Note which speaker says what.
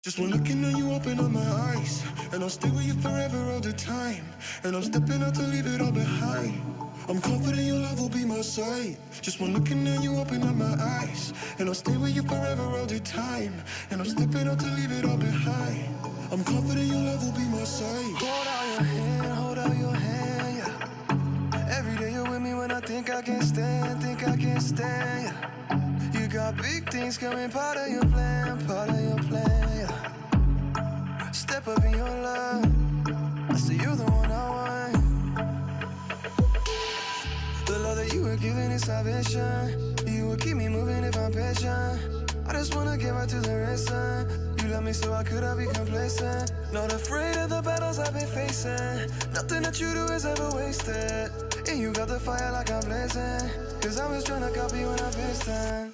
Speaker 1: Just one looking at you open up my eyes, and I'll stay with you forever all the time. And I'm stepping out to leave it all behind. I'm confident your love will be my side. Just one looking at you open up my eyes, and I'll stay with you forever all the time. And I'm stepping out to leave it all behind. I'm confident your love will be my side.
Speaker 2: Hold out your hand, yeah. Every day you're with me when I think I can't stand, yeah. You got big things coming, part of your plan, yeah. Step up in your love, I say you're the one I want. The love that you were giving is salvation. You will keep me moving if I'm patient. I just wanna get right to the rest line. You love me so I could be complacent. Not afraid of the battles I've been facing. Nothing that you do is ever wasted. And you got the fire like I'm blazing. Cause I'm just tryna copy when I face time.